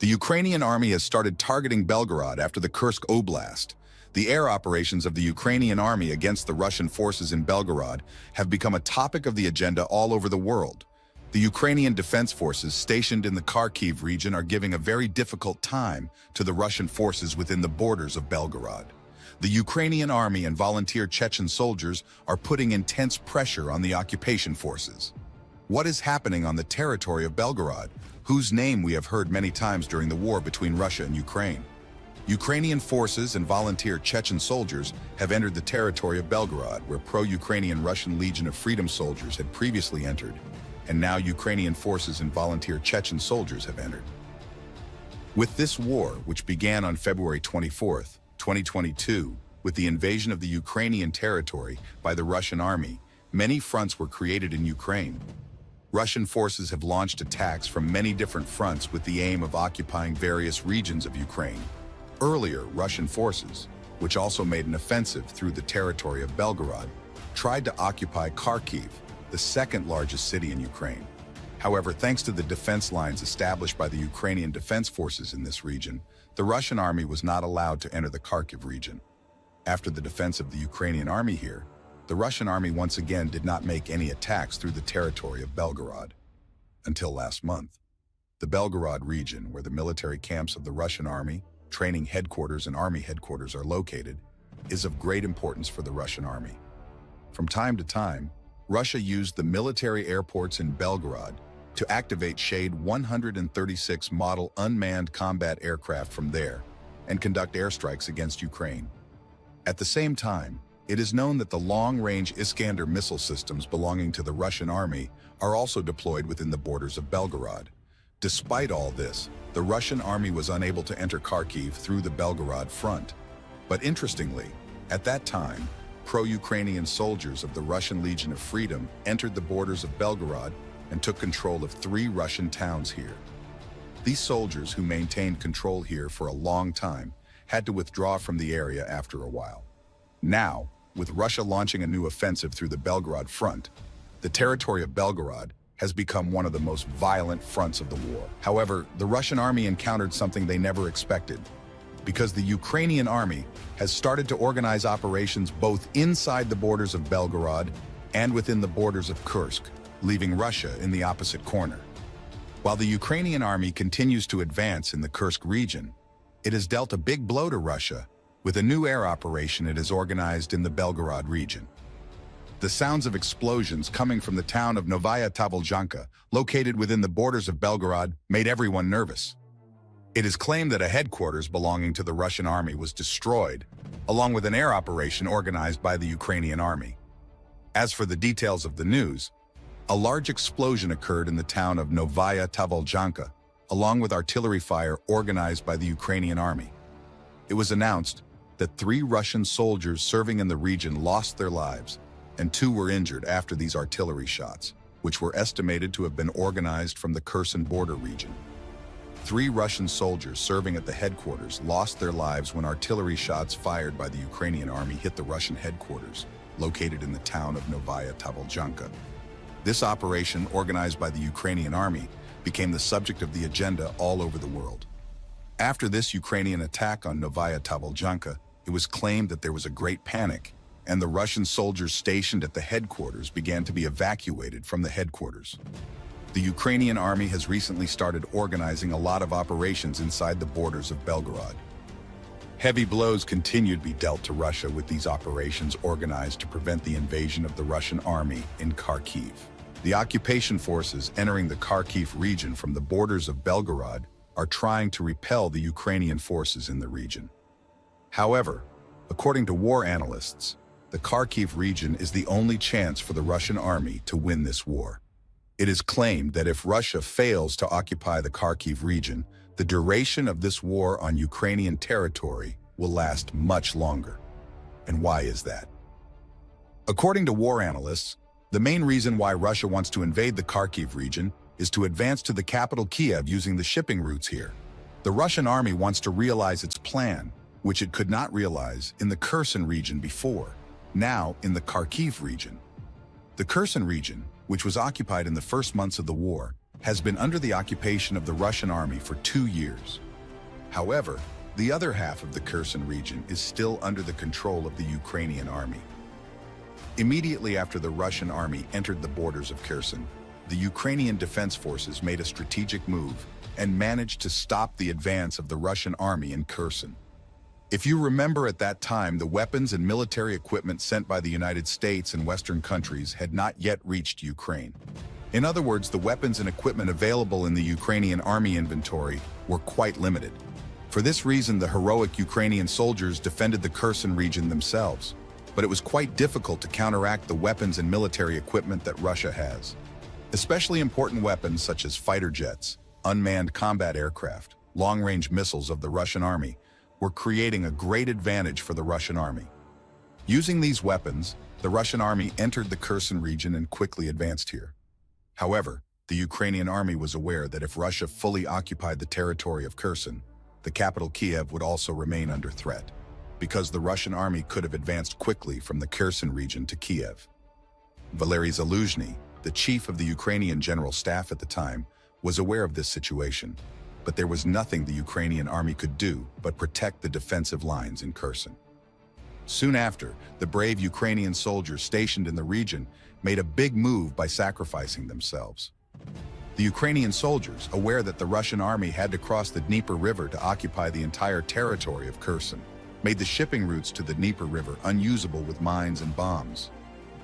The Ukrainian army has started targeting Belgorod after the Kursk Oblast. The air operations of the Ukrainian army against the Russian forces in Belgorod have become a topic of the agenda all over the world. The Ukrainian defense forces stationed in the Kharkiv region are giving a very difficult time to the Russian forces within the borders of Belgorod. The Ukrainian army and volunteer Chechen soldiers are putting intense pressure on the occupation forces. What is happening on the territory of Belgorod, whose name we have heard many times during the war between Russia and Ukraine? Ukrainian forces and volunteer Chechen soldiers have entered the territory of Belgorod, where pro-Ukrainian Russian Legion of Freedom soldiers had previously entered, and now Ukrainian forces and volunteer Chechen soldiers have entered. With this war, which began on February 24, 2022, with the invasion of the Ukrainian territory by the Russian army, many fronts were created in Ukraine. Russian forces have launched attacks from many different fronts with the aim of occupying various regions of Ukraine. Earlier, Russian forces, which also made an offensive through the territory of Belgorod, tried to occupy Kharkiv, the second largest city in Ukraine. However, thanks to the defense lines established by the Ukrainian defense forces in this region, the Russian army was not allowed to enter the Kharkiv region. After the defense of the Ukrainian army here, the Russian army once again did not make any attacks through the territory of Belgorod. Until last month. The Belgorod region, where the military camps of the Russian army, training headquarters and army headquarters are located, is of great importance for the Russian army. From time to time, Russia used the military airports in Belgorod to activate Shade 136 model unmanned combat aircraft from there and conduct airstrikes against Ukraine. At the same time, it is known that the long-range Iskander missile systems belonging to the Russian army are also deployed within the borders of Belgorod. Despite all this, the Russian army was unable to enter Kharkiv through the Belgorod front. But interestingly, at that time, pro-Ukrainian soldiers of the Russian Legion of Freedom entered the borders of Belgorod and took control of 3 Russian towns here. These soldiers, who maintained control here for a long time, had to withdraw from the area after a while. Now, with Russia launching a new offensive through the Belgorod front, the territory of Belgorod has become one of the most violent fronts of the war. However, the Russian army encountered something they never expected, because the Ukrainian army has started to organize operations both inside the borders of Belgorod and within the borders of Kursk, leaving Russia in the opposite corner. While the Ukrainian army continues to advance in the Kursk region, it has dealt a big blow to Russia with a new air operation it has organized in the Belgorod region. The sounds of explosions coming from the town of Novaya Tavaljanka, located within the borders of Belgorod, made everyone nervous. It is claimed that a headquarters belonging to the Russian army was destroyed, along with an air operation organized by the Ukrainian army. As for the details of the news, a large explosion occurred in the town of Novaya Tavaljanka, along with artillery fire organized by the Ukrainian army. It was announced that 3 Russian soldiers serving in the region lost their lives, and 2 were injured after these artillery shots, which were estimated to have been organized from the Kherson border region. 3 Russian soldiers serving at the headquarters lost their lives when artillery shots fired by the Ukrainian army hit the Russian headquarters, located in the town of Novaya Tavaljanka. This operation, organized by the Ukrainian army, became the subject of the agenda all over the world. After this Ukrainian attack on Novaya Tavaljanka, it was claimed that there was a great panic, and the Russian soldiers stationed at the headquarters began to be evacuated from the headquarters. The Ukrainian army has recently started organizing a lot of operations inside the borders of Belgorod. Heavy blows continue to be dealt to Russia with these operations organized to prevent the invasion of the Russian army in Kharkiv. The occupation forces entering the Kharkiv region from the borders of Belgorod are trying to repel the Ukrainian forces in the region. However, according to war analysts, the Kharkiv region is the only chance for the Russian army to win this war. It is claimed that if Russia fails to occupy the Kharkiv region, the duration of this war on Ukrainian territory will last much longer. And why is that? According to war analysts, the main reason why Russia wants to invade the Kharkiv region is to advance to the capital Kiev using the shipping routes here. The Russian army wants to realize its plan, which it could not realize in the Kherson region before, now in the Kharkiv region. The Kherson region, which was occupied in the first months of the war, has been under the occupation of the Russian army for 2 years. However, the other half of the Kherson region is still under the control of the Ukrainian army. Immediately after the Russian army entered the borders of Kherson, the Ukrainian defense forces made a strategic move and managed to stop the advance of the Russian army in Kherson. If you remember, at that time, the weapons and military equipment sent by the United States and Western countries had not yet reached Ukraine. In other words, the weapons and equipment available in the Ukrainian army inventory were quite limited. For this reason, the heroic Ukrainian soldiers defended the Kherson region themselves, but it was quite difficult to counteract the weapons and military equipment that Russia has. Especially important weapons such as fighter jets, unmanned combat aircraft, long-range missiles of the Russian army were creating a great advantage for the Russian army. Using these weapons, the Russian army entered the Kherson region and quickly advanced here. However, the Ukrainian army was aware that if Russia fully occupied the territory of Kherson, the capital Kiev would also remain under threat, because the Russian army could have advanced quickly from the Kherson region to Kiev. Valery Zaluzhny, the chief of the Ukrainian general staff at the time, was aware of this situation, but there was nothing the Ukrainian army could do but protect the defensive lines in Kherson. Soon after, the brave Ukrainian soldiers stationed in the region made a big move by sacrificing themselves. The Ukrainian soldiers, aware that the Russian army had to cross the Dnieper River to occupy the entire territory of Kherson, made the shipping routes to the Dnieper River unusable with mines and bombs.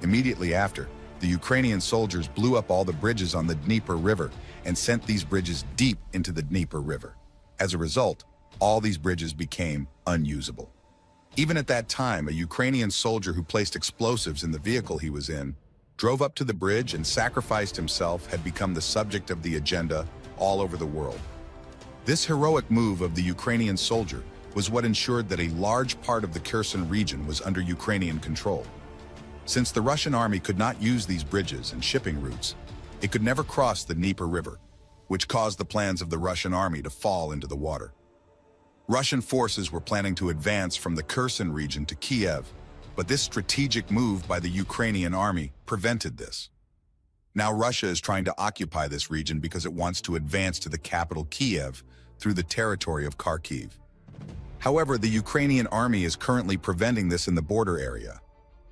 Immediately after, the Ukrainian soldiers blew up all the bridges on the Dnieper River and sent these bridges deep into the Dnieper River. As a result, all these bridges became unusable. Even at that time, a Ukrainian soldier who placed explosives in the vehicle he was in, drove up to the bridge and sacrificed himself, had become the subject of the agenda all over the world. This heroic move of the Ukrainian soldier was what ensured that a large part of the Kherson region was under Ukrainian control. Since the Russian army could not use these bridges and shipping routes, it could never cross the Dnieper River, which caused the plans of the Russian army to fall into the water. Russian forces were planning to advance from the Kherson region to Kiev, but this strategic move by the Ukrainian army prevented this. Now Russia is trying to occupy this region because it wants to advance to the capital Kiev through the territory of Kharkiv. However, the Ukrainian army is currently preventing this in the border area.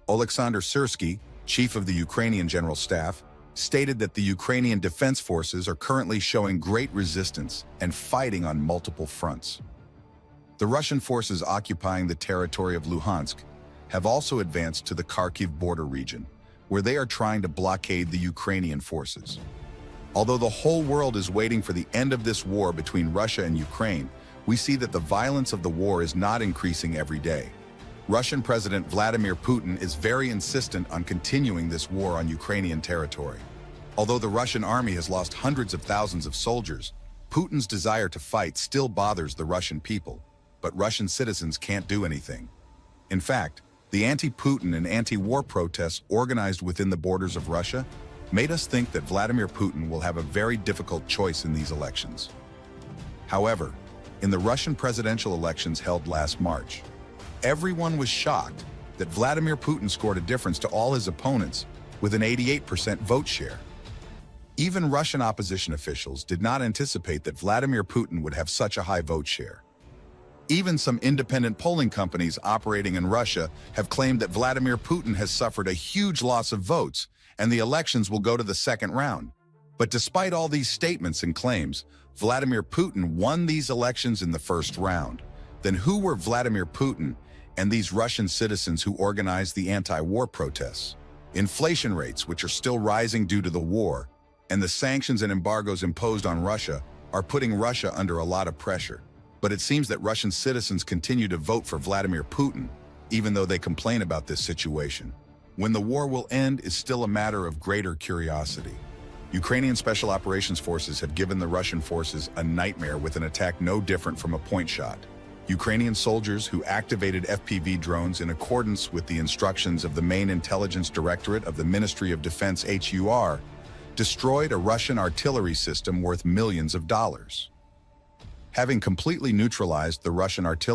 Oleksandr Syrsky, chief of the Ukrainian general staff, stated that the Ukrainian defense forces are currently showing great resistance and fighting on multiple fronts. The Russian forces occupying the territory of Luhansk have also advanced to the Kharkiv border region, where they are trying to blockade the Ukrainian forces. Although the whole world is waiting for the end of this war between Russia and Ukraine, we see that the violence of the war is not increasing every day. Russian President Vladimir Putin is very insistent on continuing this war on Ukrainian territory. Although the Russian army has lost hundreds of thousands of soldiers, Putin's desire to fight still bothers the Russian people, but Russian citizens can't do anything. In fact, the anti-Putin and anti-war protests organized within the borders of Russia made us think that Vladimir Putin will have a very difficult choice in these elections. However, in the Russian presidential elections held last March, everyone was shocked that Vladimir Putin scored a difference to all his opponents with an 88% vote share. Even Russian opposition officials did not anticipate that Vladimir Putin would have such a high vote share. Even some independent polling companies operating in Russia have claimed that Vladimir Putin has suffered a huge loss of votes and the elections will go to the second round. But despite all these statements and claims, Vladimir Putin won these elections in the first round. Then who were Vladimir Putin and these Russian citizens who organized the anti-war protests? Inflation rates, which are still rising due to the war, and the sanctions and embargoes imposed on Russia are putting Russia under a lot of pressure. But it seems that Russian citizens continue to vote for Vladimir Putin, even though they complain about this situation. When the war will end is still a matter of greater curiosity. Ukrainian Special Operations Forces have given the Russian forces a nightmare with an attack no different from a point shot. Ukrainian soldiers who activated FPV drones in accordance with the instructions of the main intelligence directorate of the Ministry of Defense HUR destroyed a Russian artillery system worth millions of dollars. Having completely neutralized the Russian artillery